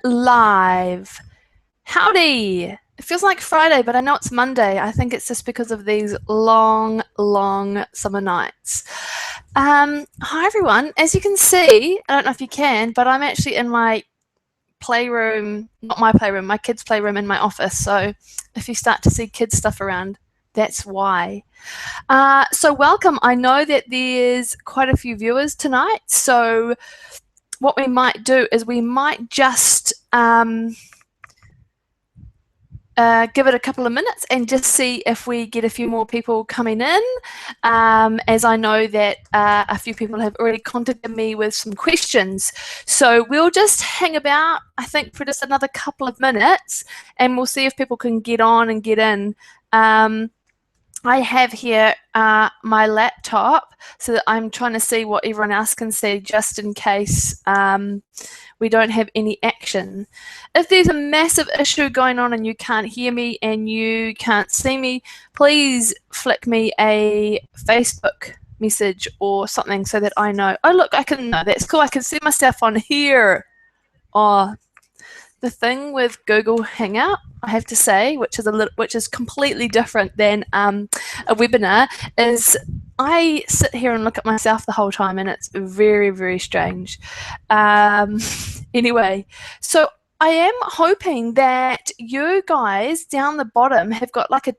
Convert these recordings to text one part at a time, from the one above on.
live. Howdy! It feels like Friday, but I know it's Monday. I think it's just because of these long summer nights. Hi everyone. As you can see, I don't know if you can, but I'm actually in my playroom, not my playroom, my kids' playroom in my office. So if you start to see kids stuff around, that's why. So welcome. I know that there's quite a few viewers tonight. So what we might do is we might just give it a couple of minutes and just see if we get a few more people coming in, as I know that a few people have already contacted me with some questions. So we'll just hang about, I think, for just another couple of minutes, and we'll see if people can get on and get in. I have here my laptop, so that I'm trying to see what everyone else can see just in case we don't have any action. If there's a massive issue going on and you can't hear me and you can't see me, please flick me a Facebook message or something so that I know. Oh look, no, that's cool. I can see myself on here. Oh, the thing with Google Hangout, I have to say, which is completely different than a webinar, is I sit here and look at myself the whole time, and it's very strange. Anyway, so I am hoping that you guys down the bottom have got like a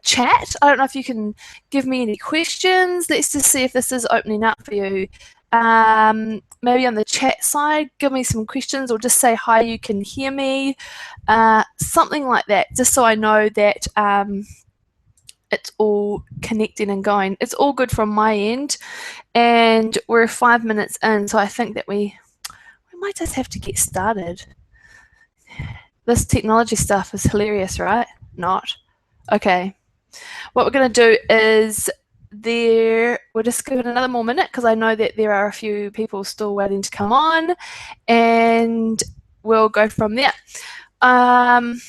chat. I don't know if you can give me any questions. Let's just see if this is opening up for you. Maybe on the chat side, give me some questions, or just say hi, you can hear me, something like that, just so I know that it's all connecting and going. It's all good from my end, and we're 5 minutes in, so I think that we might just have to get started. This technology stuff is hilarious, right? Not? Okay. What we're going to do is we'll just give it another more minute, because I know that there are a few people still waiting to come on, and we'll go from there. As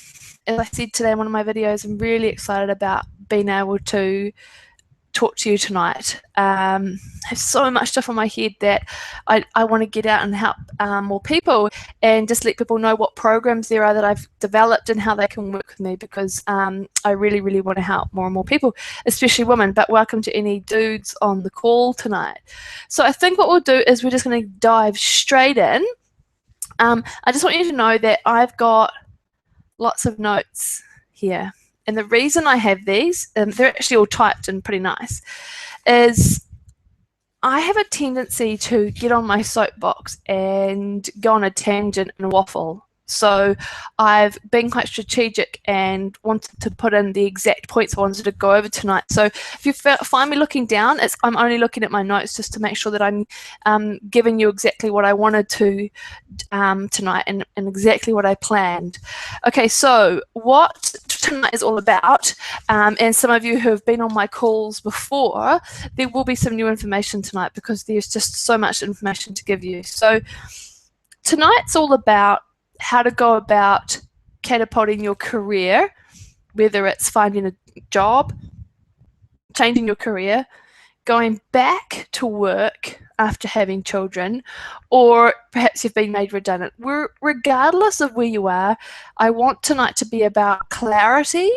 I said today in one of my videos, I'm really excited about being able to talk to you tonight. I have so much stuff on my head that I want to get out and help more people, and just let people know what programs there are that I've developed and how they can work with me, because I really want to help more and more people, especially women. But welcome to any dudes on the call tonight. So I think what we'll do is we're just going to dive straight in. I just want you to know that I've got lots of notes here. And the reason I have these, they're actually all typed and pretty nice, is I have a tendency to get on my soapbox and go on a tangent and waffle. So I've been quite strategic and wanted to put in the exact points I wanted to go over tonight. So if you find me looking down, I'm only looking at my notes just to make sure that I'm giving you exactly what I wanted to tonight, and exactly what I planned. Okay, so what tonight is all about, and some of you who have been on my calls before, there will be some new information tonight, because there's just so much information to give you. So tonight's all about how to go about catapulting your career, whether it's finding a job, changing your career, going back to work after having children, or perhaps you've been made redundant. Regardless of where you are, I want tonight to be about clarity,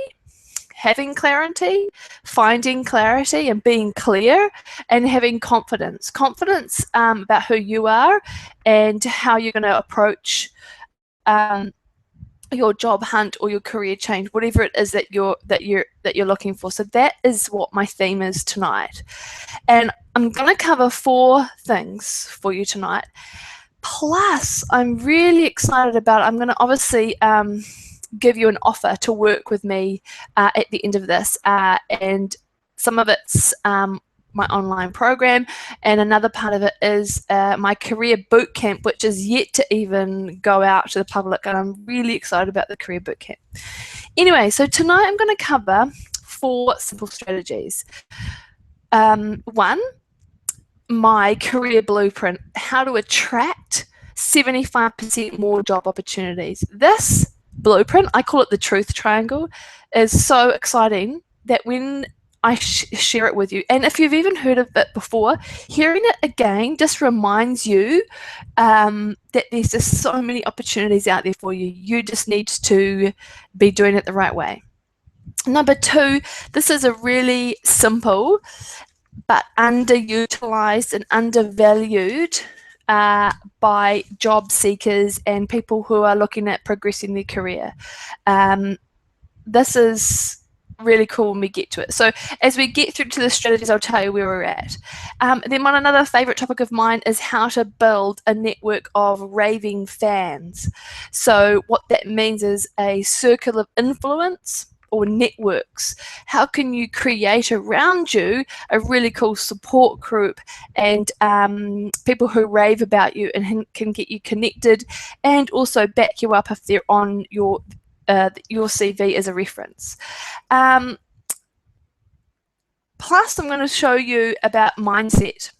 having clarity, finding clarity and being clear, and having confidence. Confidence about who you are and how you're going to approach your job hunt or your career change, whatever it is that you're looking for. So that is what my theme is tonight, and I'm going to cover 4 things for you tonight. Plus, I'm really excited about it. I'm going to obviously give you an offer to work with me at the end of this, and some of it's my online program, and another part of it is my career bootcamp, which is yet to even go out to the public, and I'm really excited about the career bootcamp. Anyway, so tonight I'm going to cover 4 simple strategies. 1, my career blueprint, how to attract 75% more job opportunities. This blueprint, I call it the truth triangle, is so exciting that when I share it with you. And if you've even heard of it before, hearing it again just reminds you that there's just so many opportunities out there for you. You just need to be doing it the right way. Number 2, this is a really simple but underutilized and undervalued by job seekers and people who are looking at progressing their career. This is really cool when we get to it. So as we get through to the strategies, I'll tell you where we're at. Then another favorite topic of mine is how to build a network of raving fans. So what that means is a circle of influence or networks. How can you create around you a really cool support group and people who rave about you and can get you connected and also back you up if they're on your CV as a reference. Plus, I'm going to show you about mindset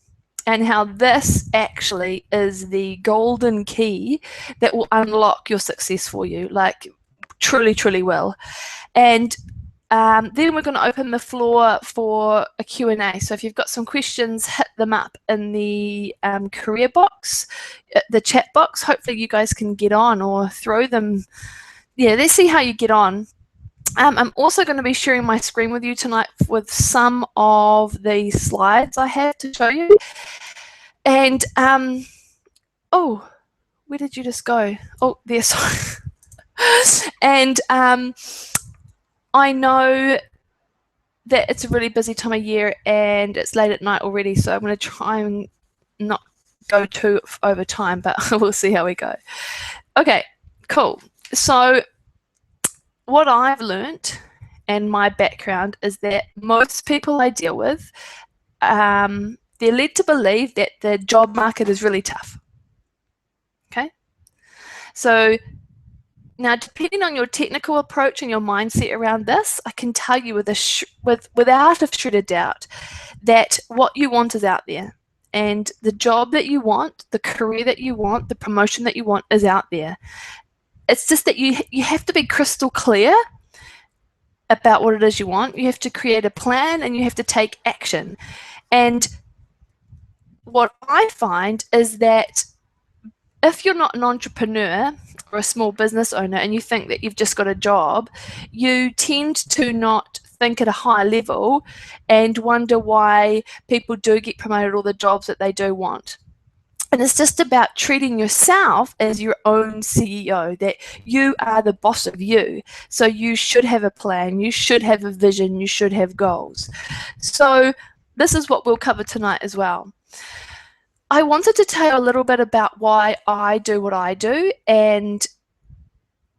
and how this actually is the golden key that will unlock your success for you, like truly, truly will. And then we're going to open the floor for a Q&A. So if you've got some questions, hit them up in the career box, the chat box. Hopefully you guys can get on or throw them. Yeah, let's see how you get on. I'm also going to be sharing my screen with you tonight with some of the slides I have to show you. And, oh, where did you just go? Oh, there, sorry. And I know that it's a really busy time of year and it's late at night already, so I'm going to try and not go too over time, but we'll see how we go. Okay, cool. So what I've learned and my background is that most people I deal with, they're led to believe that the job market is really tough. Okay? So now, depending on your technical approach and your mindset around this, I can tell you without a shred of doubt that what you want is out there. And the job that you want, the career that you want, the promotion that you want is out there. It's just that you have to be crystal clear about what it is you want. You have to create a plan and you have to take action. And what I find is that if you're not an entrepreneur or a small business owner and you think that you've just got a job, you tend to not think at a high level and wonder why people do get promoted all the jobs that they do want. And it's just about treating yourself as your own CEO, that you are the boss of you. So you should have a plan, you should have a vision, you should have goals. So this is what we'll cover tonight as well. I wanted to tell you a little bit about why I do what I do, and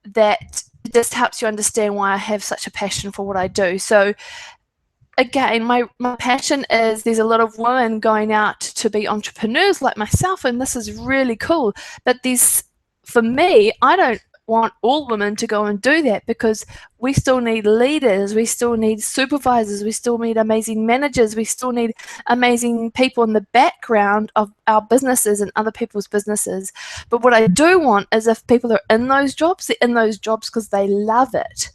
that just helps you understand why I have such a passion for what I do. So again, my passion is there's a lot of women going out to be entrepreneurs like myself, and this is really cool. But for me, I don't want all women to go and do that, because we still need leaders, we still need supervisors, we still need amazing managers, we still need amazing people in the background of our businesses and other people's businesses. But what I do want is if people are in those jobs, they're in those jobs because they love it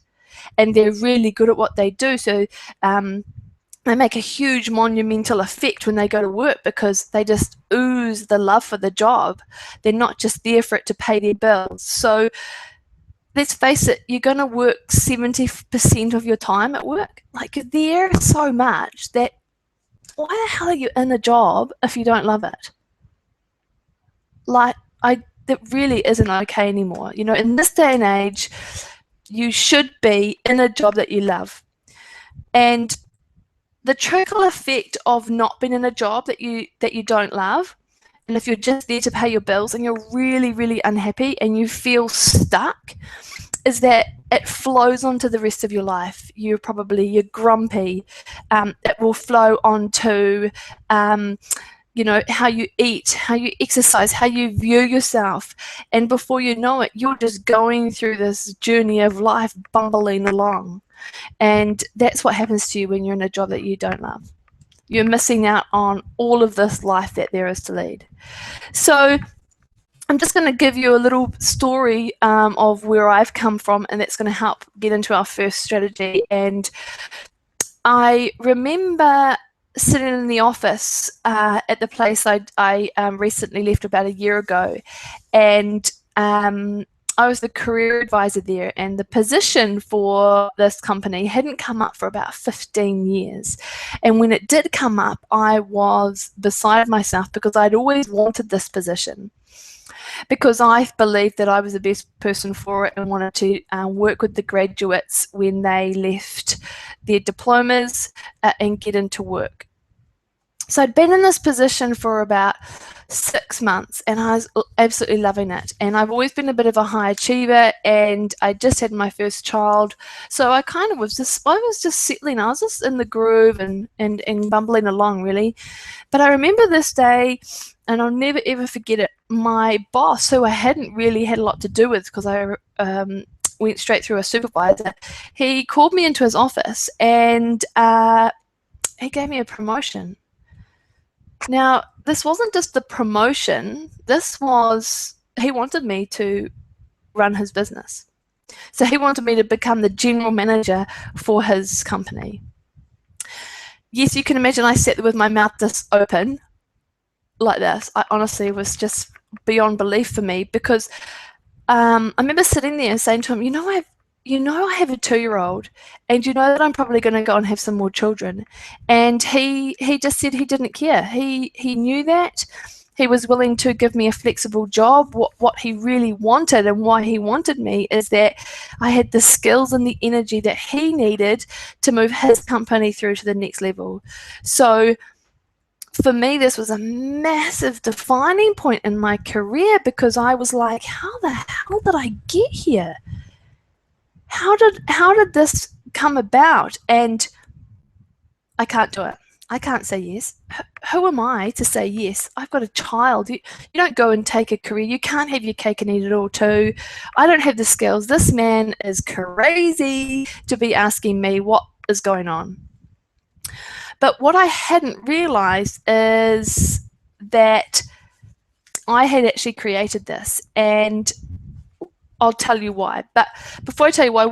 and they're really good at what they do. So they make a huge monumental effect when they go to work because they just ooze the love for the job. They're not just there for it to pay their bills. So let's face it, you're going to work 70% of your time at work. Like, there's so much that why the hell are you in a job if you don't love it? Like, that really isn't okay anymore. You know, in this day and age, you should be in a job that you love. And the trickle effect of not being in a job that you don't love, and if you're just there to pay your bills and you're really, really unhappy and you feel stuck, is that it flows onto the rest of your life. You're grumpy. It will flow onto you know, how you eat, how you exercise, how you view yourself. And before you know it, you're just going through this journey of life, bumbling along. And that's what happens to you when you're in a job that you don't love. You're missing out on all of this life that there is to lead. So I'm just going to give you a little story of where I've come from, and that's going to help get into our first strategy. And I remember sitting in the office at the place I recently left about a year ago, and I was the career advisor there, and the position for this company hadn't come up for about 15 years. And when it did come up, I was beside myself because I'd always wanted this position, because I believed that I was the best person for it and wanted to work with the graduates when they left their diplomas and get into work. So I'd been in this position for about 6 months and I was absolutely loving it. And I've always been a bit of a high achiever, and I just had my first child. So I kind of was just settling. I was just in the groove and bumbling along, really. But I remember this day, and I'll never ever forget it. My boss, who I hadn't really had a lot to do with because I went straight through a supervisor, he called me into his office and he gave me a promotion. Now, this wasn't just the promotion, he wanted me to run his business. So he wanted me to become the general manager for his company. Yes, you can imagine I sat there with my mouth just open, like this. I honestly was just beyond belief for me, because I remember sitting there and saying to him, I have a 2-year-old, and you know that I'm probably going to go and have some more children. And he just said he didn't care. He knew that. He was willing to give me a flexible job. What he really wanted and why he wanted me is that I had the skills and the energy that he needed to move his company through to the next level. So for me, this was a massive defining point in my career, because I was like, how the hell did I get here? How did this come about? And I can't do it. I can't say yes. Who am I to say yes? I've got a child. You don't go and take a career. You can't have your cake and eat it all too. I don't have the skills. This man is crazy to be asking me what is going on. But what I hadn't realized is that I had actually created this, and I'll tell you why. But before I tell you why,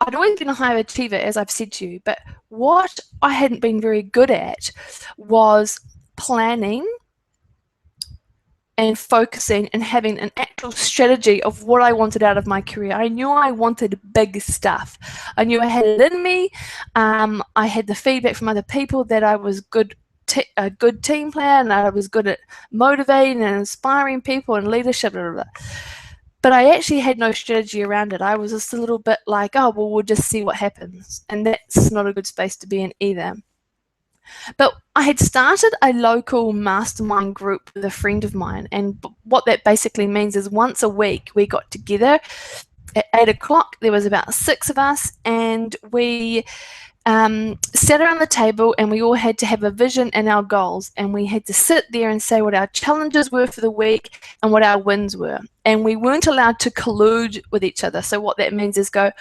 I'd always been a high achiever, as I've said to you, but what I hadn't been very good at was planning and focusing and having an actual strategy of what I wanted out of my career. I knew I wanted big stuff. I knew I had it in me. I had the feedback from other people that I was a good team player, and I was good at motivating and inspiring people and leadership, blah, blah, blah. But I actually had no strategy around it. I was just a little bit like, oh, well, we'll just see what happens. And that's not a good space to be in either. But I had started a local mastermind group with a friend of mine. And what that basically means is once a week we got together at 8 o'clock. There was about 6 of us, and we sat around the table, and we all had to have a vision and our goals, and we had to sit there and say what our challenges were for the week and what our wins were. And we weren't allowed to collude with each other. So what that means is go,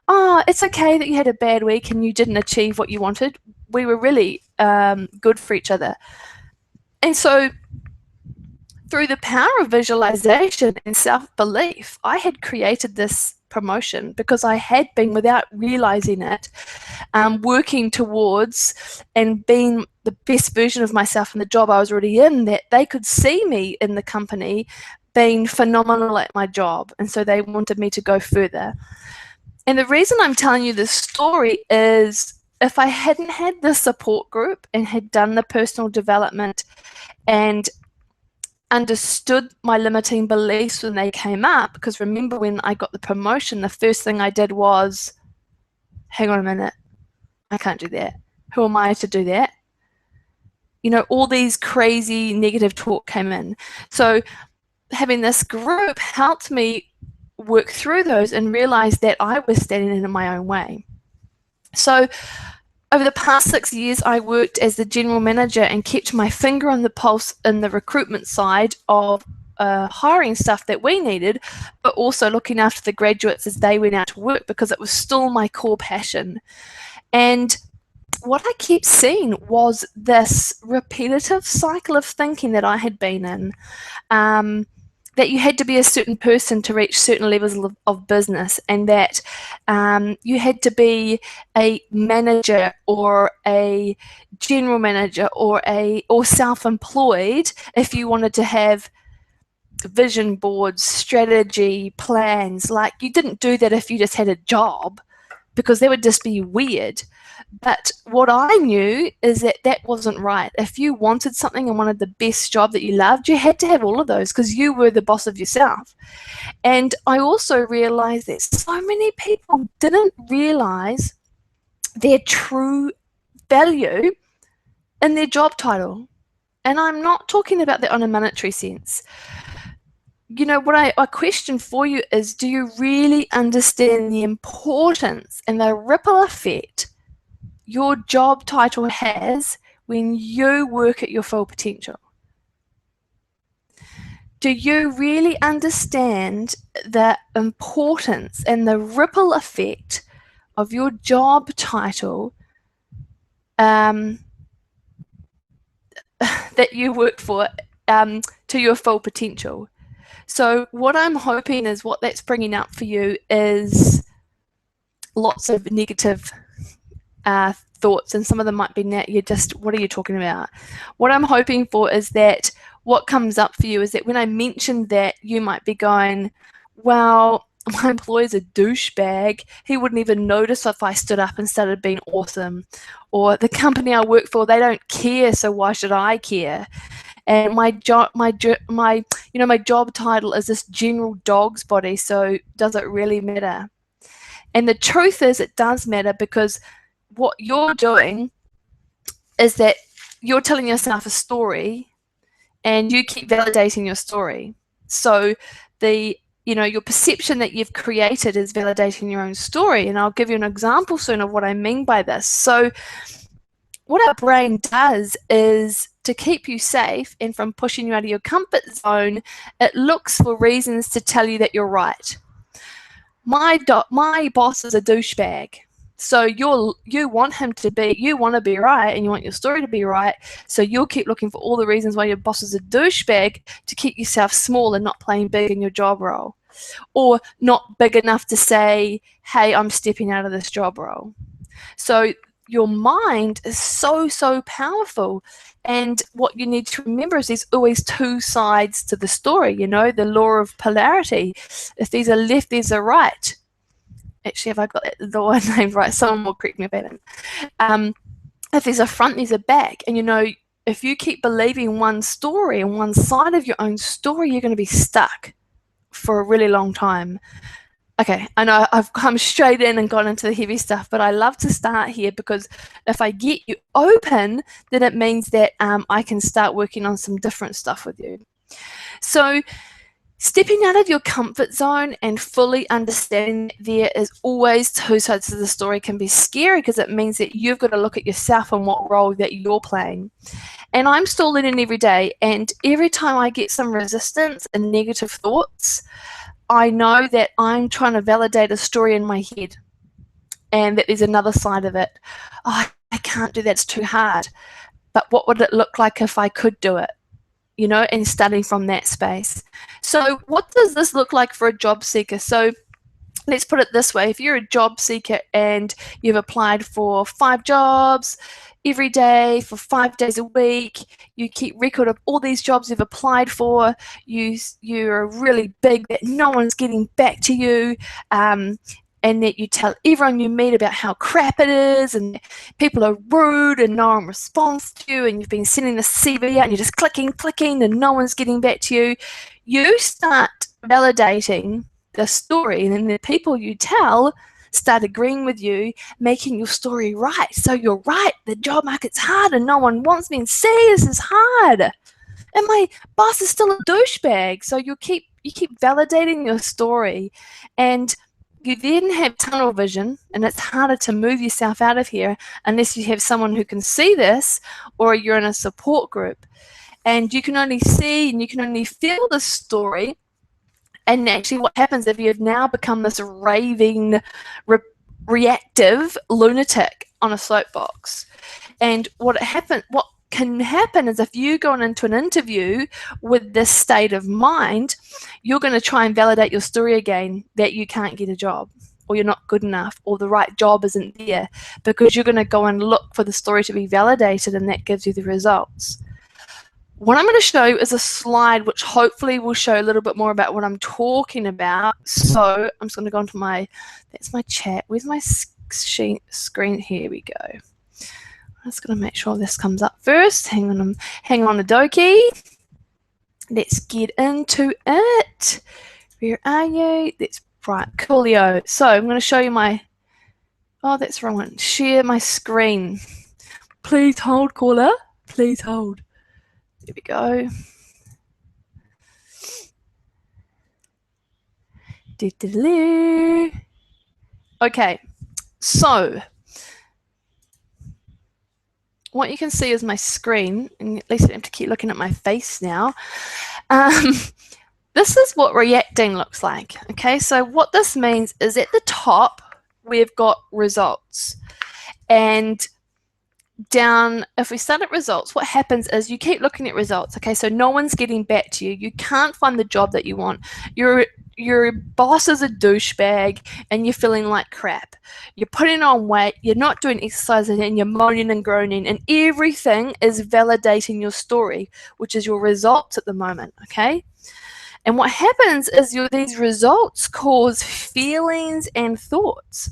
oh, it's okay that you had a bad week and you didn't achieve what you wanted. We were really good for each other. And so through the power of visualization and self-belief, I had created this promotion because I had been, without realizing it, working towards and being the best version of myself in the job I was already in, that they could see me in the company being phenomenal at my job, and so they wanted me to go further. And the reason I'm telling you this story is, if I hadn't had the support group and had done the personal development and understood my limiting beliefs when they came up, because remember, when I got the promotion, the first thing I did was, hang on a minute, I can't do that. Who am I to do that? All these crazy negative talk came in. So having this group helped me work through those and realize that I was standing in my own way. So over the past 6 years, I worked as the general manager and kept my finger on the pulse in the recruitment side of hiring stuff that we needed, but also looking after the graduates as they went out to work, because it was still my core passion. And what I kept seeing was this repetitive cycle of thinking that I had been in. that you had to be a certain person to reach certain levels of business, and that you had to be a manager or a general manager or self-employed if you wanted to have vision boards, strategy, plans. Like, you didn't do that if you just had a job, because that would just be weird. But what I knew is that that wasn't right. If you wanted something and wanted the best job that you loved, you had to have all of those, because you were the boss of yourself. And I also realized that so many people didn't realize their true value in their job title. And I'm not talking about that on a monetary sense. You know, what I question for you is, do you really understand the importance and the ripple effect your job title has when you work at your full potential? Do you really understand the importance and the ripple effect of your job title that you work for to your full potential? So what I'm hoping is what that's bringing up for you is lots of negative thoughts, and some of them might be, you're just, what are you talking about? What I'm hoping for is that what comes up for you is that when I mentioned that, you might be going, well, my employer's a douchebag. He wouldn't even notice if I stood up and started being awesome. Or the company I work for, they don't care, so why should I care? And my job title is this general dog's body, so does it really matter? And the truth is, it does matter, because what you're doing is that you're telling yourself a story and you keep validating your story. So your perception that you've created is validating your own story. And I'll give you an example soon of what I mean by this. So what our brain does is, to keep you safe and from pushing you out of your comfort zone, it looks for reasons to tell you that you're right. My boss is a douchebag. So you want to be right, and you want your story to be right. So you'll keep looking for all the reasons why your boss is a douchebag to keep yourself small and not playing big in your job role, or not big enough to say, hey, I'm stepping out of this job role. So your mind is so, so powerful. And what you need to remember is there's always two sides to the story, the law of polarity. If there's a left, there's a right. Actually, have I got the one name right? Someone will correct me if I don't. If there's a front, there's a back. And if you keep believing one story and one side of your own story, you're going to be stuck for a really long time. Okay, I know I've come straight in and gone into the heavy stuff, but I love to start here, because if I get you open, then it means that I can start working on some different stuff with you. So stepping out of your comfort zone and fully understanding there is always two sides of the story can be scary, because it means that you've got to look at yourself and what role that you're playing. And I'm still learning every day, and every time I get some resistance and negative thoughts, I know that I'm trying to validate a story in my head, and that there's another side of it. Oh, I can't do that, it's too hard. But what would it look like if I could do it? And starting from that space. So what does this look like for a job seeker? So let's put it this way. If you're a job seeker and you've applied for 5 jobs every day for 5 days a week, you keep record of all these jobs you've applied for, you're really big that no one's getting back to you, and that you tell everyone you meet about how crap it is, and people are rude and no one responds to you, and you've been sending the CV out and you're just clicking and no one's getting back to you, you start validating the story, and then the people you tell start agreeing with you, making your story right. So you're right, the job market's hard and no one wants me, and see, this is hard. And my boss is still a douchebag. So you keep validating your story, and you then have tunnel vision, and it's harder to move yourself out of here unless you have someone who can see this, or you're in a support group. And you can only see and you can only feel the story. And actually what happens if you've now become this raving, reactive lunatic on a soapbox? And what can happen is if you go into an interview with this state of mind, you're going to try and validate your story again that you can't get a job, or you're not good enough, or the right job isn't there, because you're going to go and look for the story to be validated, and that gives you the results. What I'm going to show is a slide which hopefully will show a little bit more about what I'm talking about. So I'm just going to go into that's my chat. Where's my screen? Here we go. I'm just going to make sure this comes up first. Hang on a dokie. Let's get into it. Where are you? That's right, coolio. So I'm going to show you that's the wrong one. Share my screen. Please hold, caller. Please hold. There we go. Okay, so what you can see is my screen, and at least I don't have to keep looking at my face now. This is what reacting looks like. Okay, so what this means is at the top we've got results, and down, if we start at results, what happens is you keep looking at results. Okay, so no one's getting back to you. You can't find the job that you want. Your boss is a douchebag and you're feeling like crap. You're putting on weight, you're not doing exercise, and you're moaning and groaning, and everything is validating your story, which is your results at the moment. Okay, and what happens is these results cause feelings and thoughts.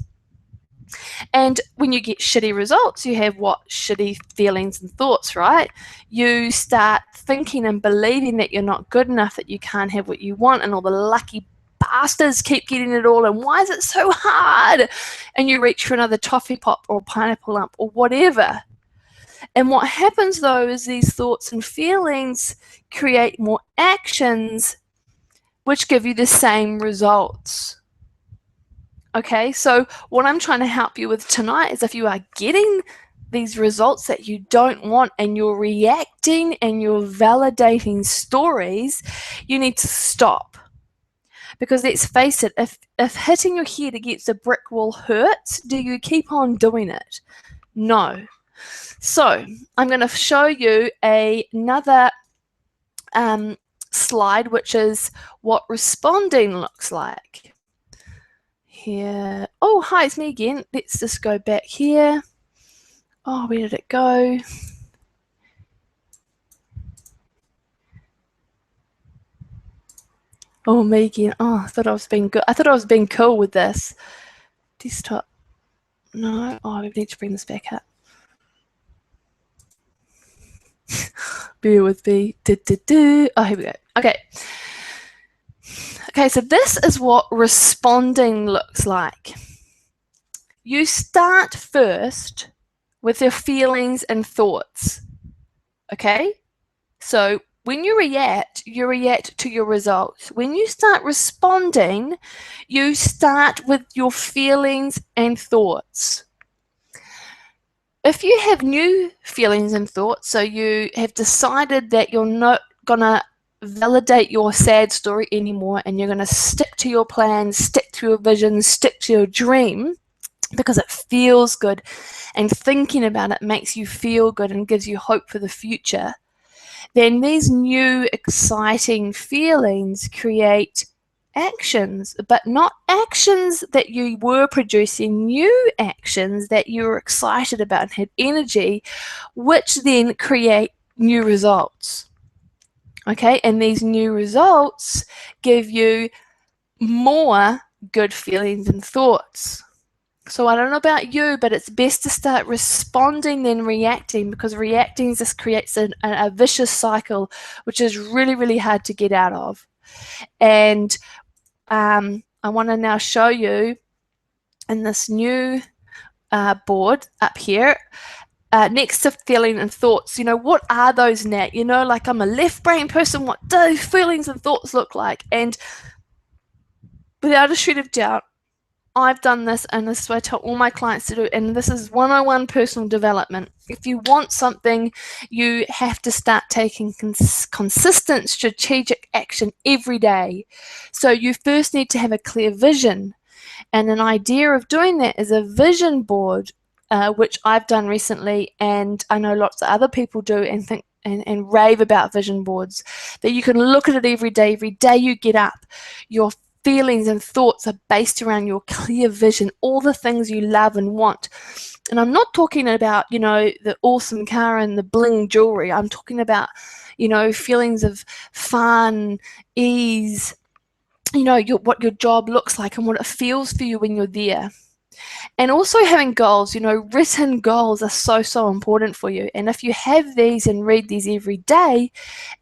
And when you get shitty results, you have shitty feelings and thoughts, right? You start thinking and believing that you're not good enough, that you can't have what you want, and all the lucky bastards keep getting it all, and why is it so hard? And you reach for another toffee pop or pineapple lump or whatever. And what happens though is these thoughts and feelings create more actions which give you the same results. Okay, so what I'm trying to help you with tonight is if you are getting these results that you don't want and you're reacting and you're validating stories, you need to stop. Because let's face it, if hitting your head against a brick wall hurts, do you keep on doing it? No. So I'm going to show you another slide, which is what responding looks like. Here. Oh, hi, it's me again. Let's just go back here. Oh, where did it go? Oh, me again. Oh, I thought I was being good. I thought I was being cool with this. Desktop. No. Oh, we need to bring this back up. Bear with me. Oh, here we go. Okay. Okay, so this is what responding looks like. You start first with your feelings and thoughts. Okay? So when you react to your results. When you start responding, you start with your feelings and thoughts. If you have new feelings and thoughts, so you have decided that you're not going to validate your sad story anymore, and you're going to stick to your plan, stick to your vision, stick to your dream, because it feels good, and thinking about it makes you feel good and gives you hope for the future, then these new exciting feelings create actions, but not actions that you were producing, new actions that you were excited about and had energy, which then create new results. Okay, and these new results give you more good feelings and thoughts. So I don't know about you, but it's best to start responding than reacting, because reacting just creates a vicious cycle, which is really, really hard to get out of. And I want to now show you in this new board up here, next to feeling and thoughts, what are those, Nat? Like, I'm a left brain person, what do feelings and thoughts look like? And without a shred of doubt, I've done this, and this is what I tell all my clients to do, and this is 101 personal development. If you want something, you have to start taking consistent strategic action every day. So you first need to have a clear vision, and an idea of doing that is a vision board. which I've done recently, and I know lots of other people do and think and rave about vision boards, that you can look at it every day. Every day you get up, your feelings and thoughts are based around your clear vision, all the things you love and want. And I'm not talking about, the awesome car and the bling jewelry. I'm talking about, feelings of fun, ease, what your job looks like and what it feels for you when you're there. And also having goals, written goals are so important for you. And if you have these and read these every day,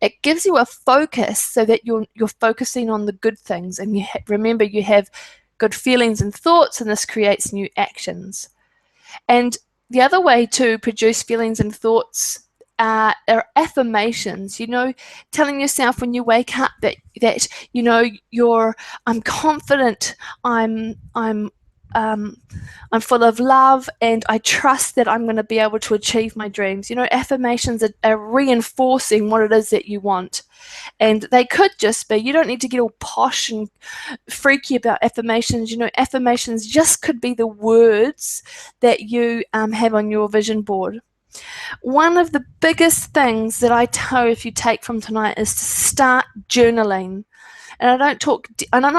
it gives you a focus so that you're focusing on the good things. And remember, you have good feelings and thoughts, and this creates new actions. And the other way to produce feelings and thoughts are affirmations, telling yourself when you wake up that I'm confident, I'm full of love, and I trust that I'm going to be able to achieve my dreams. Affirmations are reinforcing what it is that you want. And they could just be, you don't need to get all posh and freaky about affirmations. Affirmations just could be the words that you have on your vision board. One of the biggest things that I tell if you take from tonight is to start journaling. And I'm not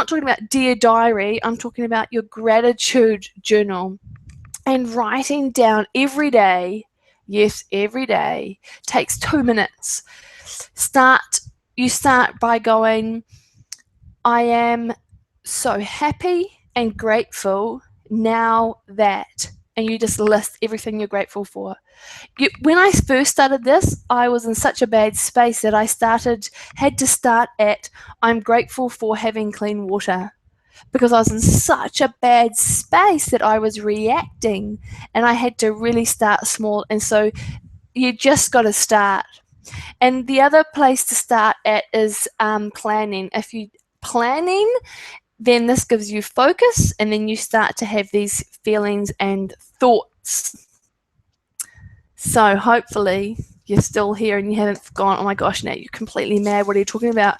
talking about Dear Diary, I'm talking about your gratitude journal. And writing down every day, yes, every day, takes 2 minutes. You start by going, I am so happy and grateful now that, and you just list everything you're grateful for. When I first started this, I was in such a bad space that I had to start at, I'm grateful for having clean water, because I was in such a bad space that I was reacting, and I had to really start small. And so you just got to start. And the other place to start at is planning. If you planning, then this gives you focus, and then you start to have these feelings and thoughts. So hopefully you're still here and you haven't gone, oh my gosh, Nat, you're completely mad. What are you talking about?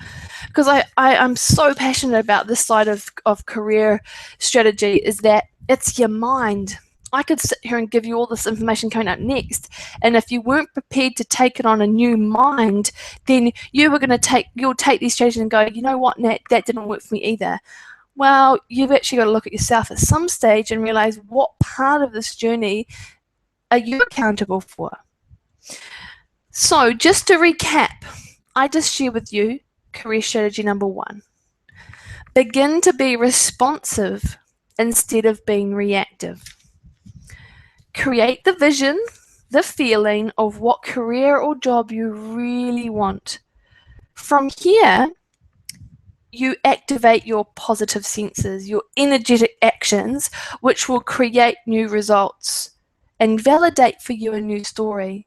Because I'm so passionate about this side of career strategy, is that it's your mind. I could sit here and give you all this information coming up next, and if you weren't prepared to take it on a new mind, then you'll take these strategies and go, you know what, Nat, that didn't work for me either. Well, you've actually got to look at yourself at some stage and realize what part of this journey are you accountable for. So just to recap, I just share with you career strategy number 1. Begin to be responsive instead of being reactive. Create the vision, the feeling of what career or job you really want. From here, you activate your positive senses, your energetic actions, which will create new results and validate for you a new story.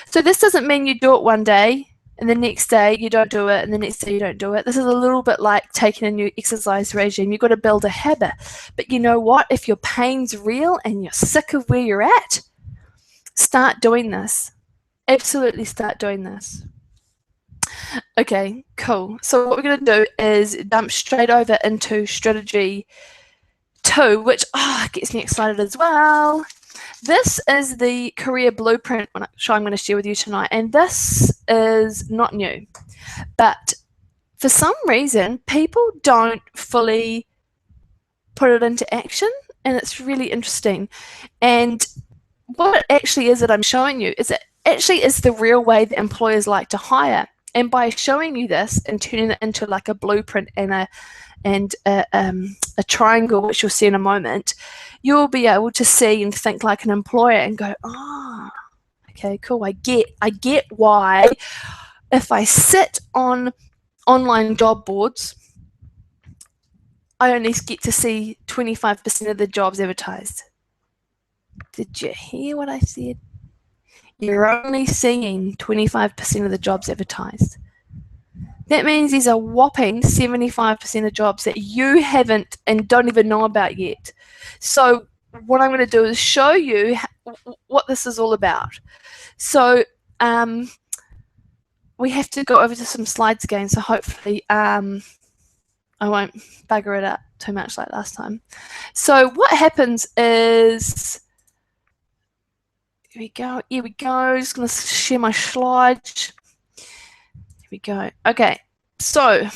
So this doesn't mean you do it one day and the next day you don't do it and the next day you don't do it. This is a little bit like taking a new exercise regime. You've got to build a habit. But you know what? If your pain's real and you're sick of where you're at, start doing this. Absolutely start doing this. Okay, cool. So what we're going to do is jump straight over into strategy 2, which gets me excited as well. This is the career blueprint I'm going to share with you tonight, and this is not new, but for some reason people don't fully put it into action, and it's really interesting. And what it actually is that I'm showing you is it actually is the real way that employers like to hire. And by showing you this and turning it into like a blueprint and a triangle, which you'll see in a moment, you'll be able to see and think like an employer and go, okay, cool, I get why if I sit on online job boards, I only get to see 25% of the jobs advertised. Did you hear what I said? You're only seeing 25% of the jobs advertised. That means there's a whopping 75% of jobs that you haven't and don't even know about yet. So what I'm going to do is show you what this is all about. So we have to go over to some slides again, so hopefully I won't bugger it up too much like last time. So what happens is Here we go. Here we go. Just going to share my slides. Here we go. Okay, so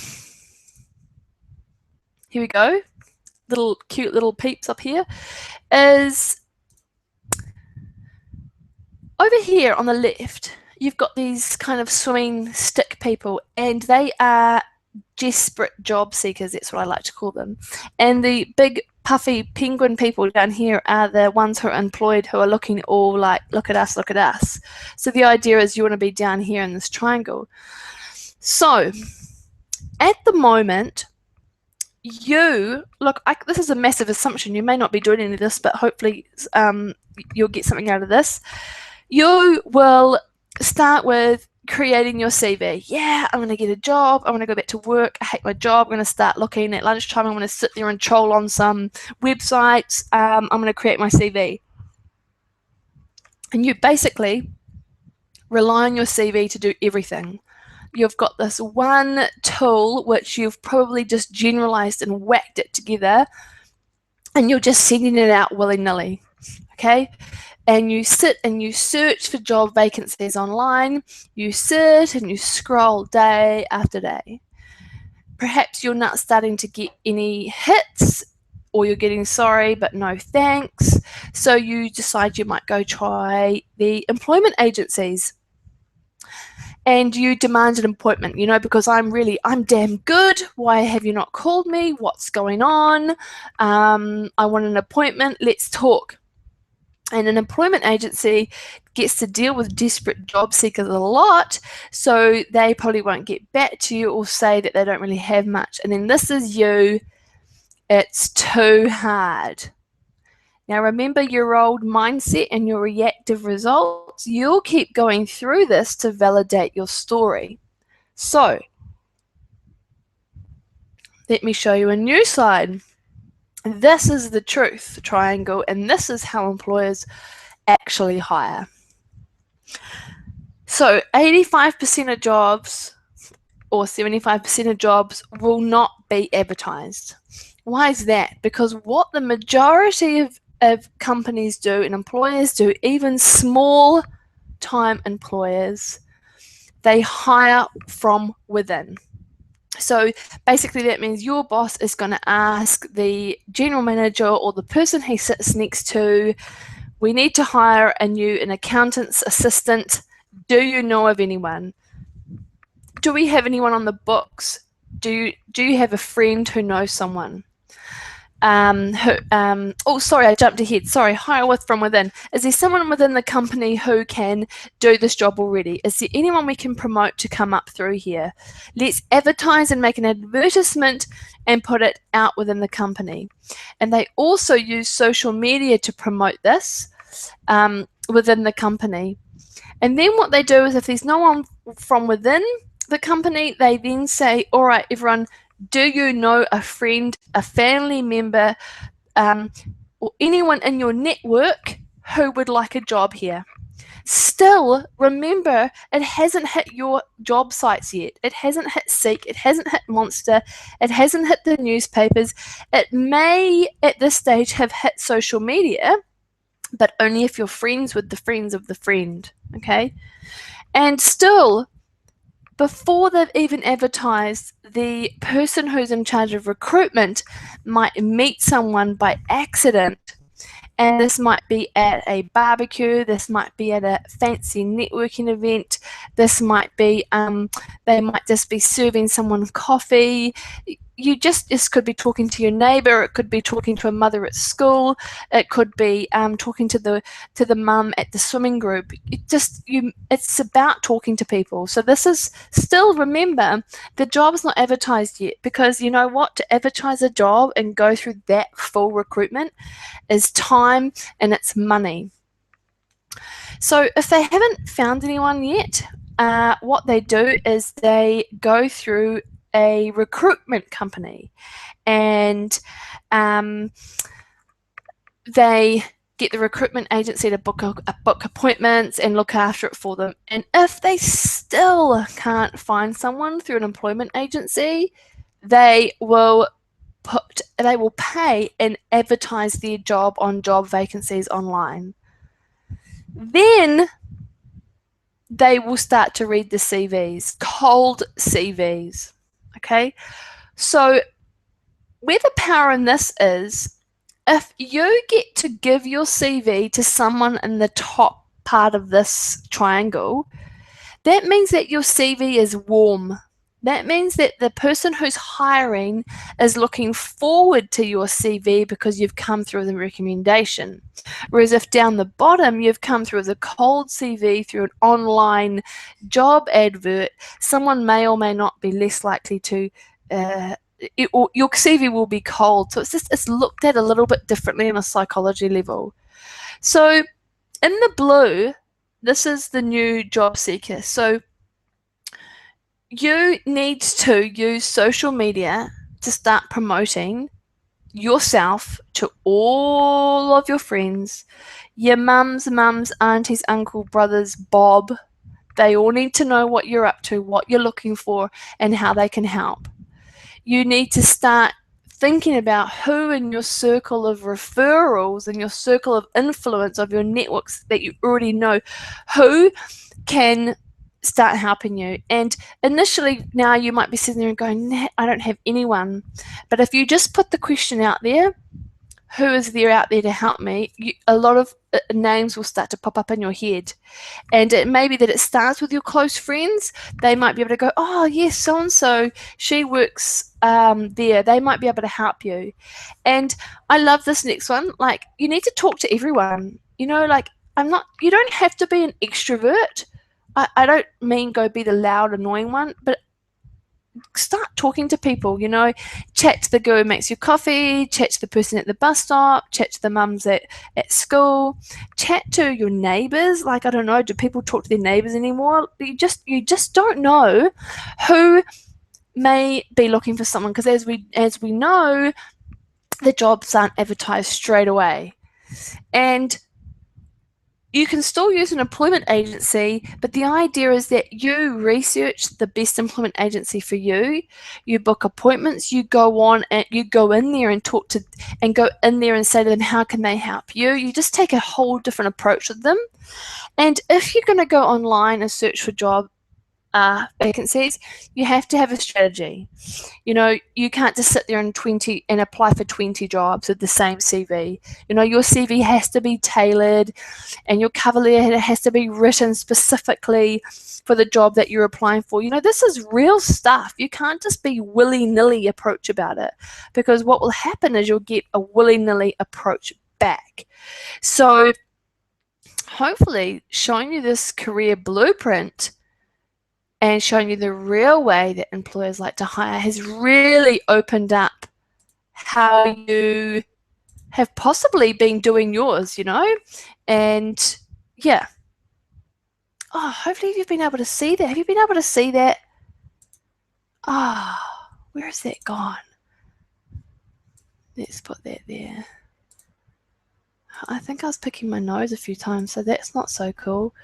here we go. Little cute little peeps up here. Is over here on the left, you've got these kind of swimming stick people, and they are desperate job seekers. That's what I like to call them. And the big puffy penguin people down here are the ones who are employed, who are looking all like, look at us, look at us. So the idea is you want to be down here in this triangle. So at the moment, you look, this is a massive assumption. You may not be doing any of this, but hopefully you'll get something out of this. You will start with creating your CV. Yeah, I'm going to get a job. I want to go back to work. I hate my job. I'm going to start looking at lunchtime. I'm going to sit there and troll on some websites. I'm going to create my CV. And you basically rely on your CV to do everything. You've got this one tool which you've probably just generalized and whacked it together, and you're just sending it out willy-nilly. Okay? And you sit and you search for job vacancies online. You sit and you scroll day after day. Perhaps you're not starting to get any hits, or you're getting sorry but no thanks. So you decide you might go try the employment agencies. And you demand an appointment, because I'm damn good. Why have you not called me? What's going on? I want an appointment. Let's talk. And an employment agency gets to deal with desperate job seekers a lot, so they probably won't get back to you or say that they don't really have much. And then this is you. It's too hard. Now remember your old mindset and your reactive results. You'll keep going through this to validate your story. So let me show you a new slide. This is the truth triangle, and this is how employers actually hire. So 85% of jobs or 75% of jobs will not be advertised. Why is that? Because what the majority of companies do and employers do, even small time employers, they hire from within. So basically that means your boss is going to ask the general manager or the person he sits next to, we need to hire an accountant's assistant. Do you know of anyone? Do we have anyone on the books? Do you have a friend who knows someone? Oh, sorry, I jumped ahead. Sorry, hire from within. Is there someone within the company who can do this job already? Is there anyone we can promote to come up through here? Let's advertise and make an advertisement and put it out within the company. And they also use social media to promote this within the company. And then what they do is if there's no one from within the company, they then say, all right, everyone, do you know a friend, a family member, or anyone in your network who would like a job here? Still, remember, it hasn't hit your job sites yet. It hasn't hit Seek. It hasn't hit Monster. It hasn't hit the newspapers. It may, at this stage, have hit social media, but only if you're friends with the friends of the friend, okay? And still, before they've even advertised, the person who's in charge of recruitment might meet someone by accident. And this might be at a barbecue, this might be at a fancy networking event, this might be, they might just be serving someone coffee. This could be talking to your neighbor, it could be talking to a mother at school, it could be talking to the mum at the swimming group. It's about talking to people. So this is still, remember, the job's not advertised yet, because you know what? To advertise a job and go through that full recruitment is time and it's money. So if they haven't found anyone yet, what they do is they go through a recruitment company, and they get the recruitment agency to book appointments and look after it for them. And if they still can't find someone through an employment agency, they will pay and advertise their job on job vacancies online. Then they will start to read the CVs, cold CVs. Okay, so where the power in this is, if you get to give your CV to someone in the top part of this triangle, that means that your CV is warm. That means that the person who's hiring is looking forward to your CV because you've come through the recommendation. Whereas if down the bottom you've come through the cold CV through an online job advert, someone may or may not be less likely to your CV will be cold. So it's looked at a little bit differently on a psychology level. So in the blue, this is the new job seeker. So you need to use social media to start promoting yourself to all of your friends, your mums, aunties, uncle, brothers, Bob. They all need to know what you're up to, what you're looking for, and how they can help. You need to start thinking about who in your circle of referrals and your circle of influence of your networks that you already know, who can start helping you. And initially now you might be sitting there and going, nah, I don't have anyone. But if you just put the question out there, who is there out there to help me, a lot of names will start to pop up in your head. And it may be that it starts with your close friends. They might be able to go, oh yes, so and so, she works there. They might be able to help you. And I love this next one. Like, you need to talk to everyone. You know, like, you don't have to be an extrovert. I don't mean go be the loud, annoying one, but start talking to people, you know, chat to the girl who makes your coffee, chat to the person at the bus stop, chat to the mums at school, chat to your neighbours. Like, I don't know, do people talk to their neighbours anymore? You just don't know who may be looking for someone, because as we know, the jobs aren't advertised straight away. And you can still use an employment agency, but the idea is that you research the best employment agency for you. You book appointments. You go on and you go in there and talk to, and go in there and say to them, how can they help you? You just take a whole different approach with them. And if you're going to go online and search for job vacancies, you have to have a strategy. You know, you can't just sit there and apply for 20 jobs with the same CV. You know, your CV has to be tailored, and your cover letter has to be written specifically for the job that you're applying for. You know, this is real stuff. You can't just be willy-nilly approach about it, because what will happen is you'll get a willy-nilly approach back. So hopefully showing you this career blueprint and showing you the real way that employers like to hire has really opened up how you have possibly been doing yours, you know? And yeah. Oh, hopefully you've been able to see that. Have you been able to see that? Ah, oh, where is that gone? Let's put that there. I think I was picking my nose a few times, so that's not so cool.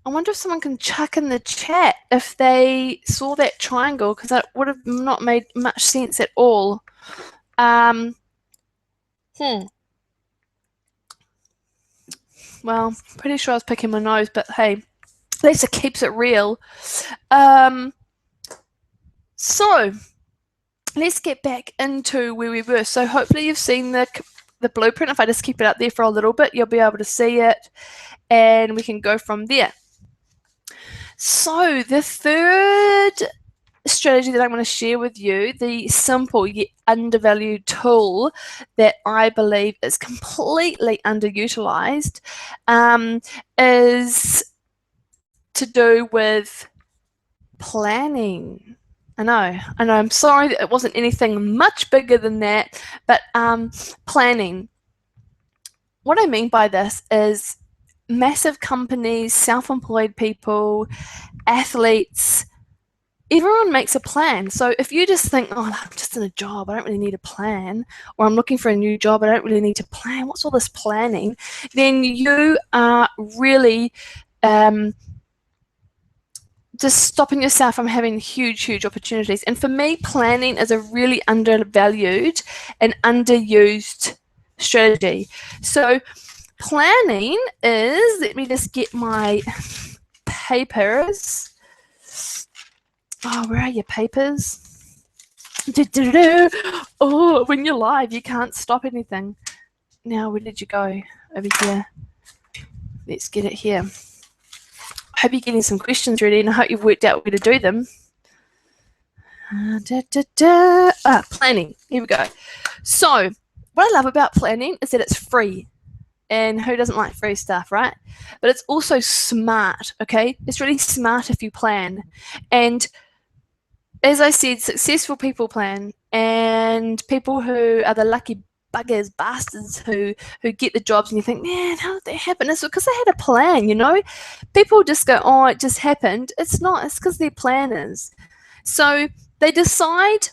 I wonder if someone can chuck in the chat if they saw that triangle, because that would have not made much sense at all. Well, pretty sure I was picking my nose, but hey, at least it keeps it real. So let's get back into where we were. So hopefully you've seen the blueprint. If I just keep it up there for a little bit, you'll be able to see it, and we can go from there. So the third strategy that I'm going to share with you, the simple yet undervalued tool that I believe is completely underutilized, is to do with planning. I know, I'm sorry that it wasn't anything much bigger than that, but planning. What I mean by this is massive companies, self-employed people, athletes, everyone makes a plan. So if you just think, oh, I'm just in a job, I don't really need a plan, or I'm looking for a new job, I don't really need to plan, what's all this planning? Then you are really just stopping yourself from having huge opportunities. And for me, planning is a really undervalued and underused strategy. So planning is, let me just get my papers. Oh, where are your papers? Oh, when you're live, you can't stop anything. Now, where did you go? Over here. Let's get it here. I hope you're getting some questions ready, and I hope you've worked out where to do them. Planning. Here we go. So, what I love about planning is that it's free. And who doesn't like free stuff, right? But it's also smart, okay? It's really smart if you plan. And as I said, successful people plan, and people who are the lucky buggers, bastards who get the jobs, and you think, man, how did that happen? It's because they had a plan, you know? People just go, oh, it just happened. It's not. It's because they're planners. So they decide.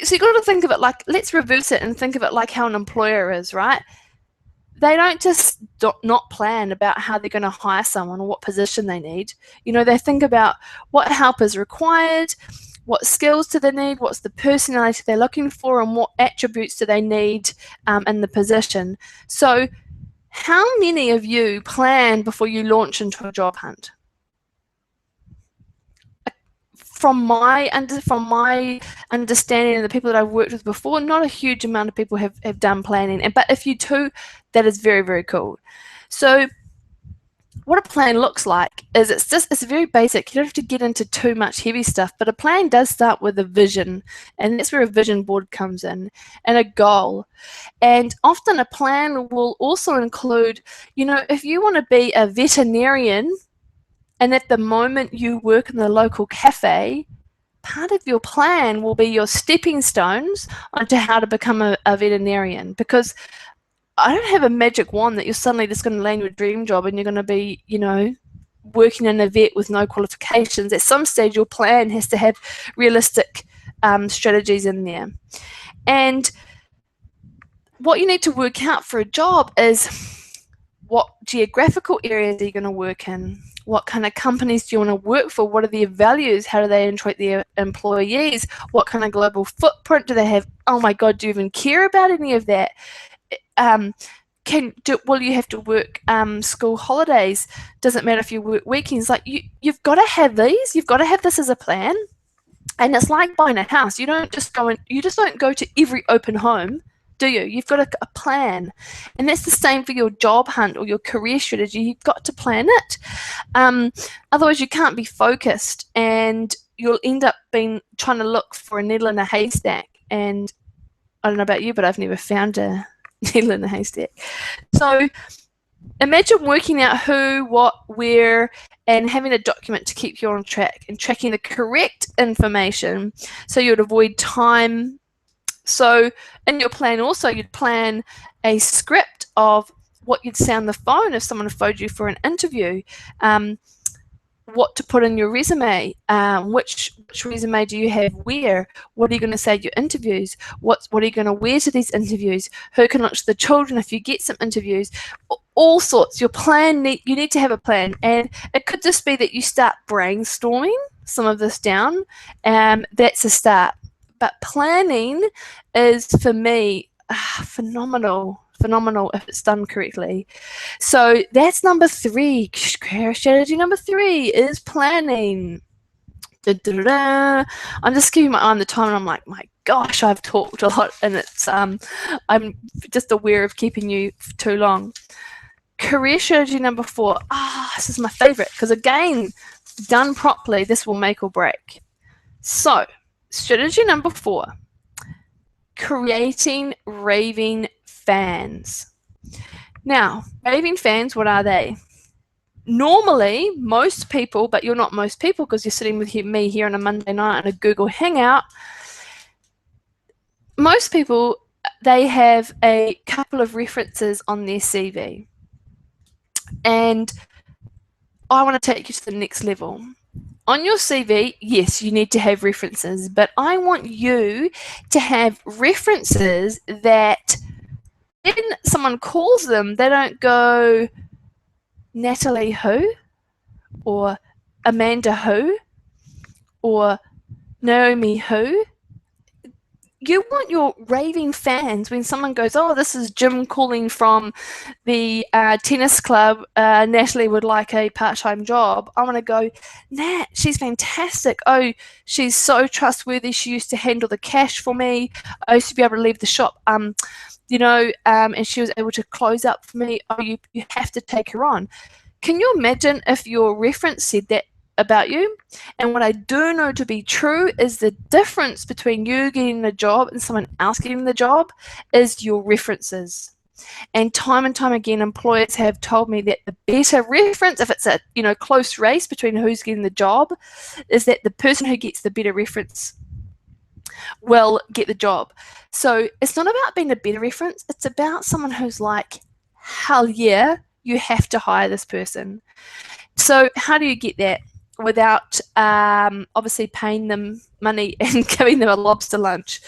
So you've got to think of it like, let's reverse it and think of it like how an employer is, right? They don't just not plan about how they're going to hire someone or what position they need. You know, they think about what help is required, what skills do they need, what's the personality they're looking for, and what attributes do they need in the position. So how many of you plan before you launch into a job hunt? From my understanding of the people that I've worked with before, not a huge amount of people have done planning. But if you do, that is very, very cool. So what a plan looks like is it's very basic. You don't have to get into too much heavy stuff, but a plan does start with a vision, and that's where a vision board comes in, and a goal. And often a plan will also include, you know, if you want to be a veterinarian, and at the moment you work in the local cafe, part of your plan will be your stepping stones onto how to become a veterinarian. Because I don't have a magic wand that you're suddenly just going to land your dream job and you're going to be, you know, working in a vet with no qualifications. At some stage, your plan has to have realistic strategies in there. And what you need to work out for a job is what geographical areas are you going to work in? What kind of companies do you want to work for? What are their values? How do they treat their employees? What kind of global footprint do they have? Oh my God, do you even care about any of that? Will you have to work school holidays? Doesn't matter if you work weekends. Like you've got to have these. You've got to have this as a plan. And it's like buying a house. You don't just go to every open home, do you? You've got a plan. And that's the same for your job hunt or your career strategy. You've got to plan it. Otherwise, you can't be focused, and you'll end up trying to look for a needle in a haystack. And I don't know about you, but I've never found a needle in a haystack. So imagine working out who, what, where, and having a document to keep you on track and tracking the correct information so you'd avoid time. So in your plan also, you'd plan a script of what you'd say on the phone if someone phoned you for an interview, what to put in your resume, which resume do you have where, what are you going to say at your interviews, what are you going to wear to these interviews, who can look to the children if you get some interviews, all sorts. Your plan, you need to have a plan, and it could just be that you start brainstorming some of this down. That's a start. But planning is, for me, phenomenal if it's done correctly. So that's number 3. Strategy number 3 is planning. I'm just keeping my eye on the time, and I'm like, my gosh, I've talked a lot, and it's I'm just aware of keeping you for too long. Career strategy number 4. This is my favorite, because again, done properly, this will make or break. So strategy number 4, creating raving fans. Now, raving fans, what are they? Normally, most people, but you're not most people because you're sitting with me here on a Monday night on a Google Hangout, most people, they have a couple of references on their CV. And I want to take you to the next level. On your CV, yes, you need to have references, but I want you to have references that when someone calls them, they don't go, Natalie who? Or Amanda who? Or Naomi who? you want your raving fans when someone goes, oh, this is Jim calling from the tennis club. Natalie would like a part-time job. I want to go, Nat, she's fantastic. Oh, she's so trustworthy. She used to handle the cash for me. I used to be able to leave the shop, and she was able to close up for me. Oh, you have to take her on. Can you imagine if your reference said that about you? And what I do know to be true is the difference between you getting the job and someone else getting the job is your references. And time again, employers have told me that the better reference, if it's a close race between who's getting the job, is that the person who gets the better reference will get the job. So it's not about being a better reference. It's about someone who's like, hell yeah, you have to hire this person. So how do you get that without obviously paying them money and giving them a lobster lunch?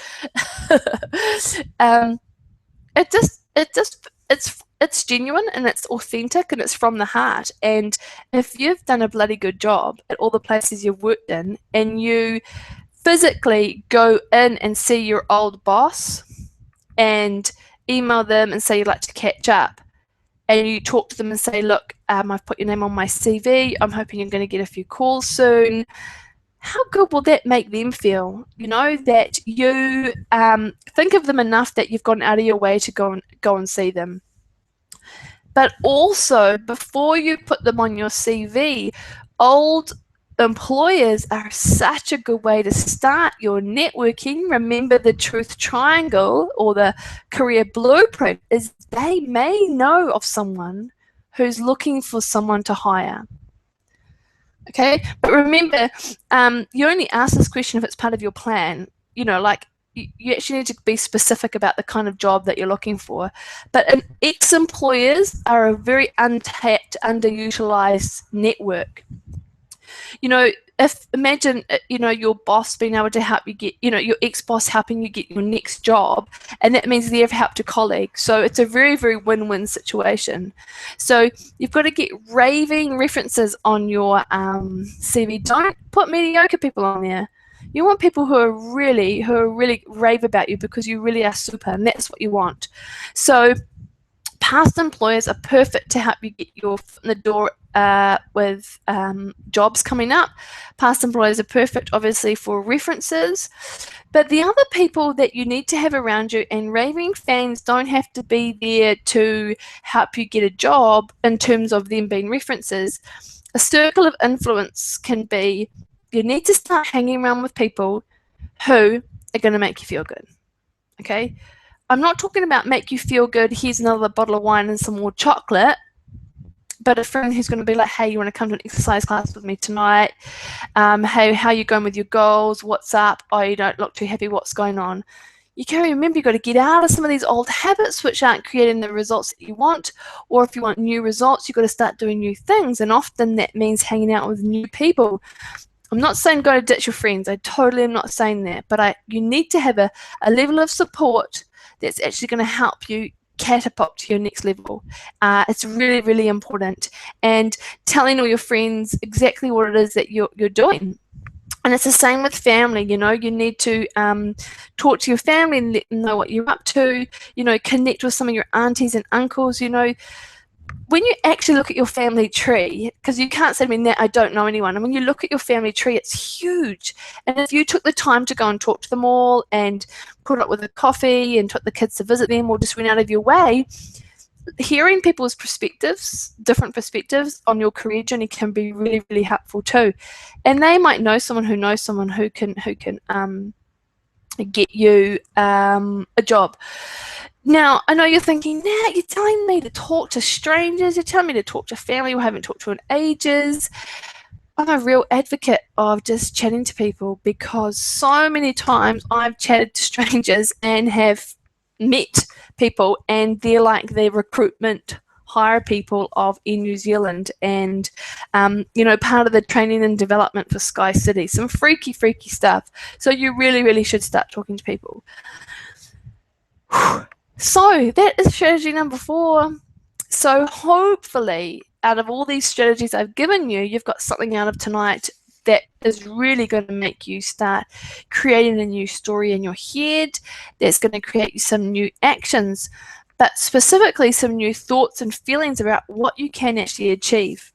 It's genuine and it's authentic and it's from the heart. And if you've done a bloody good job at all the places you've worked in, and you physically go in and see your old boss and email them and say you'd like to catch up, and you talk to them and say, look, I've put your name on my CV. I'm hoping you're going to get a few calls soon. How good will that make them feel? That you think of them enough that you've gone out of your way to go and see them. But also, before you put them on your CV, old employers are such a good way to start your networking. Remember, the truth triangle or the career blueprint is they may know of someone who's looking for someone to hire. Okay, but remember, you only ask this question if it's part of your plan. You actually need to be specific about the kind of job that you're looking for. But ex-employers are a very untapped, underutilized network. Imagine your boss being able to help you get, your ex-boss helping you get your next job, and that means they've helped a colleague. So it's a very, very win-win situation. So you've got to get raving references on your CV. Don't put mediocre people on there. You want people who are really rave about you because you really are super, and that's what you want. So past employers are perfect to help you get your foot in the door with jobs coming up. Past employers are perfect, obviously, for references. But the other people that you need to have around you, and raving fans don't have to be there to help you get a job in terms of them being references. A circle of influence can be, you need to start hanging around with people who are going to make you feel good. Okay? I'm not talking about make you feel good, here's another bottle of wine and some more chocolate, but a friend who's going to be like, hey, you want to come to an exercise class with me tonight? Hey, how are you going with your goals? What's up? Oh, you don't look too happy. What's going on? You can remember, you've got to get out of some of these old habits which aren't creating the results that you want, or if you want new results, you've got to start doing new things, and often that means hanging out with new people. I'm not saying go to ditch your friends. I totally am not saying that, but you need to have a level of support that's actually going to help you catapult to your next level. It's really, really important. And telling all your friends exactly what it is that you're doing. And it's the same with family. You need to talk to your family and let them know what you're up to. Connect with some of your aunties and uncles. When you actually look at your family tree, because you can't say to me, Nat, I don't know anyone. And when you look at your family tree, it's huge. And if you took the time to go and talk to them all and put up with a coffee and took the kids to visit them, or just went out of your way, hearing people's perspectives, different perspectives on your career journey can be really, really helpful too. And they might know someone who knows someone who can get you a job. Now, I know you're thinking, Nat, you're telling me to talk to strangers, you're telling me to talk to family who I haven't talked to in ages. I'm a real advocate of just chatting to people, because so many times I've chatted to strangers and have met people, and they're like the recruitment hire people in New Zealand, and part of the training and development for Sky City. Some freaky stuff. So you really, really should start talking to people. So that is strategy number 4. So hopefully, out of all these strategies I've given you, you've got something out of tonight that is really going to make you start creating a new story in your head, that's going to create you some new actions, but specifically some new thoughts and feelings about what you can actually achieve.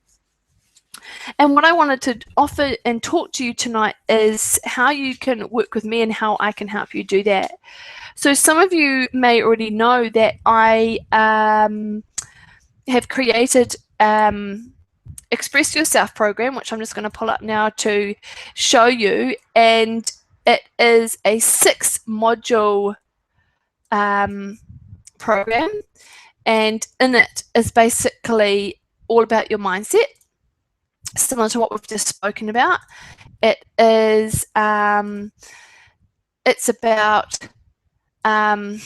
And what I wanted to offer and talk to you tonight is how you can work with me and how I can help you do that. So some of you may already know that I have created Express Yourself program, which I'm just going to pull up now to show you. And it is a 6-module program. And in it is basically all about your mindset, similar to what we've just spoken about. It is, it's about, here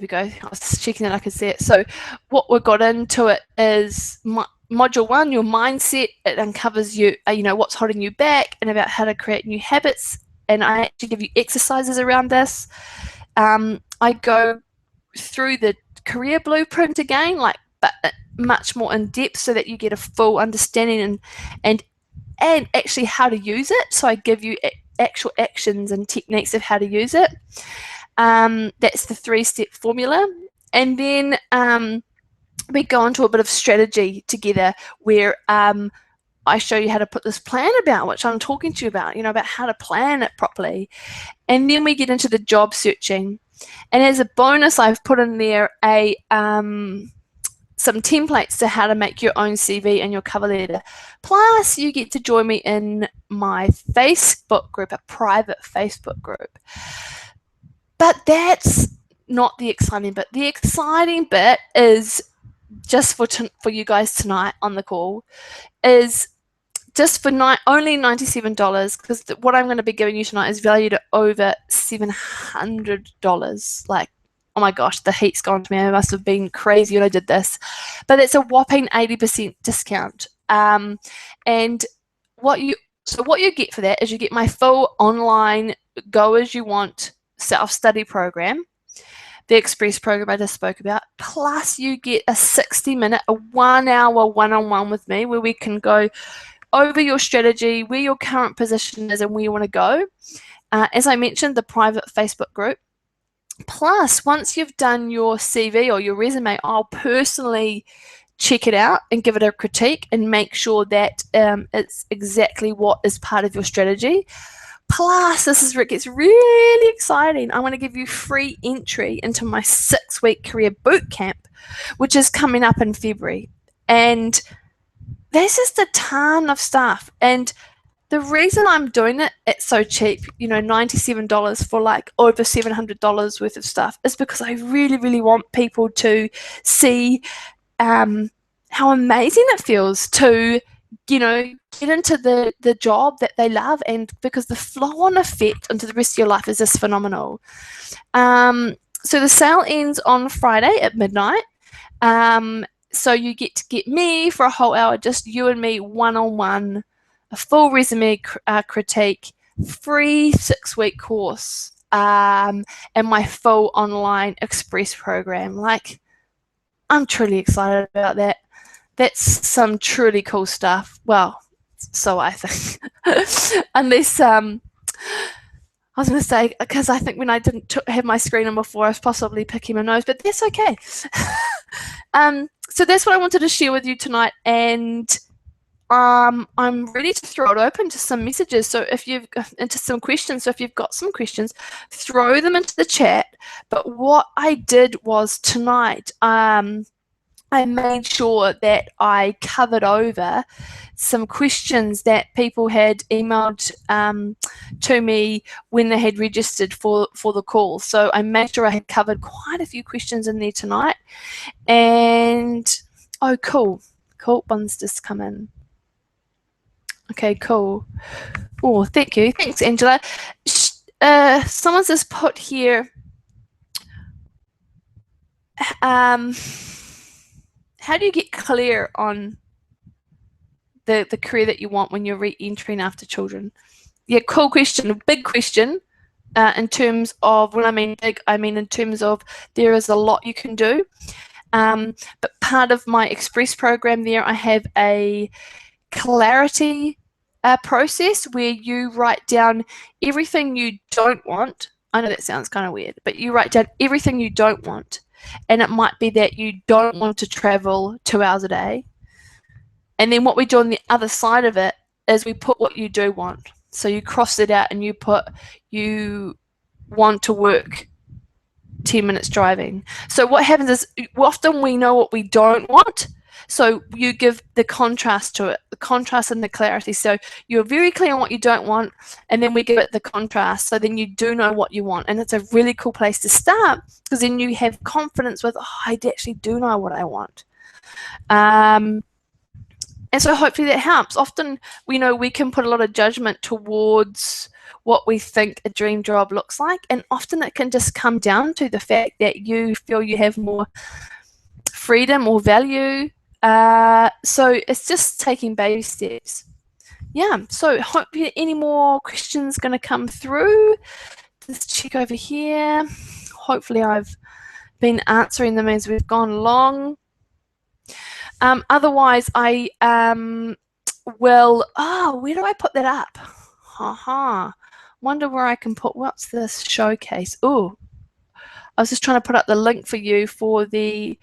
we go, I was checking that I could see it. So what we got into it is module 1, your mindset. It uncovers you know, what's holding you back and about how to create new habits. And I actually give you exercises around this. I go through the career blueprint again, but much more in depth, so that you get a full understanding and actually how to use it. So I give you actual actions and techniques of how to use it. That's the 3-step formula. And then we go into a bit of strategy together, where I show you how to put this plan about, which I'm talking to you about, you know, about how to plan it properly. And then we get into the job searching. And as a bonus, I've put in there some templates to how to make your own CV and your cover letter. Plus, you get to join me in my Facebook group, a private Facebook group. But that's not the exciting bit. The exciting bit is just for you guys tonight on the call, is just for only $97, because what I'm going to be giving you tonight is valued at over $700. Like, oh my gosh, the heat's gone to me. I must have been crazy when I did this. But it's a whopping 80% discount. And what you get for that is you get my full online Go As You Want self-study program, the Express program I just spoke about, plus you get a 60-minute, a 1-hour one-on-one with me, where we can go over your strategy, where your current position is and where you want to go. As I mentioned, the private Facebook group. Plus, once you've done your CV or your resume, I'll personally check it out and give it a critique and make sure that it's exactly what is part of your strategy. Plus, this is where it gets really exciting. I want to give you free entry into my 6-week career boot camp, which is coming up in February. And there's just a ton of stuff. And the reason I'm doing it, it's so cheap, you know, $97 for like over $700 worth of stuff, is because I really, really want people to see how amazing it feels to, you know, get into the job that they love, and because the flow-on effect into the rest of your life is just phenomenal. So the sale ends on Friday at midnight. So you get to get me for a whole hour, just you and me, one-on-one, a full resume critique, free 6-week course, and my full online Express program. Like, I'm truly excited about that. That's some truly cool stuff. Well, so I think. Unless, I was going to say, because I think when I didn't have my screen on before, I was possibly picking my nose, but that's okay. So that's what I wanted to share with you tonight, and I'm ready to throw it open to some messages. So if you've into some questions, so if you've got some questions, throw them into the chat. But what I did was tonight, I made sure that I covered over some questions that people had emailed to me when they had registered for the call. So I made sure I had covered quite a few questions in there tonight. And, oh, cool. Cool, one's just come in. Okay, cool. Oh, thank you. Thanks, Angela. Someone's just put here, how do you get clear on the career that you want when you're re-entering after children? Yeah, cool question, a big question. In terms of, when I mean big, I mean in terms of there is a lot you can do. But part of my Express program there, I have a clarity process where you write down everything you don't want. I know that sounds kind of weird, but you write down everything you don't want. And it might be that you don't want to travel 2 hours a day. And then what we do on the other side of it is we put what you do want. So you cross it out and you put you want to work 10 minutes driving. So what happens is often we know what we don't want. So you give the contrast to it, the contrast and the clarity. So you're very clear on what you don't want, and then we give it the contrast. So then you do know what you want. And it's a really cool place to start, because then you have confidence with, oh, I actually do know what I want. And so hopefully that helps. Often we know we can put a lot of judgment towards what we think a dream job looks like, and often it can just come down to the fact that you feel you have more freedom or value. So it's just taking baby steps. Yeah, so hope any more questions going to come through. Let's check over here. Hopefully I've been answering them as we've gone along. Otherwise, I will, where do I put that up? Wonder where I can put, what's this showcase? Oh, I was just trying to put up the link for you for the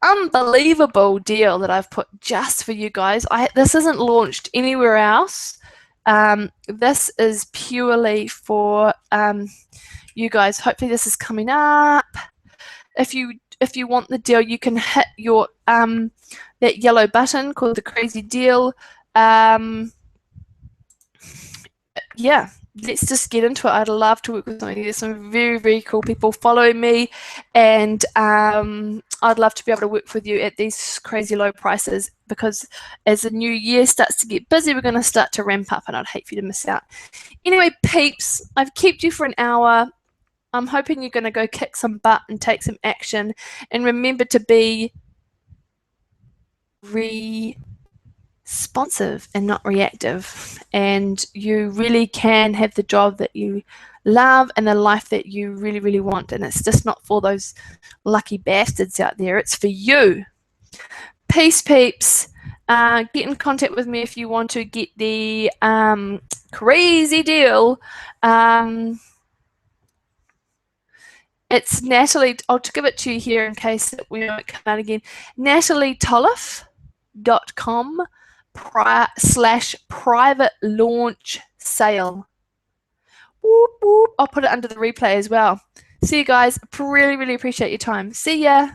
unbelievable deal that I've put just for you guys. This isn't launched anywhere else. This is purely for you guys. Hopefully this is coming up. If you want the deal, you can hit your that yellow button called the crazy deal. Yeah, let's just get into it. I'd love to work with some of you. There's some very, very cool people following me, and I'd love to be able to work with you at these crazy low prices, because as the new year starts to get busy, we're going to start to ramp up, and I'd hate for you to miss out. Anyway, peeps, I've kept you for an hour. I'm hoping you're going to go kick some butt and take some action, and remember to be responsive and not reactive, and you really can have the job that you love and the life that you really, really want, and it's just not for those lucky bastards out there. It's for you. Peace, peeps. Get in contact with me if you want to get the crazy deal. It's Natalie. I'll give it to you here in case we don't come out again. NatalieTolliff.com/private launch sale. Whoop, whoop. I'll put it under the replay as well. See you guys. Really, really appreciate your time. See ya.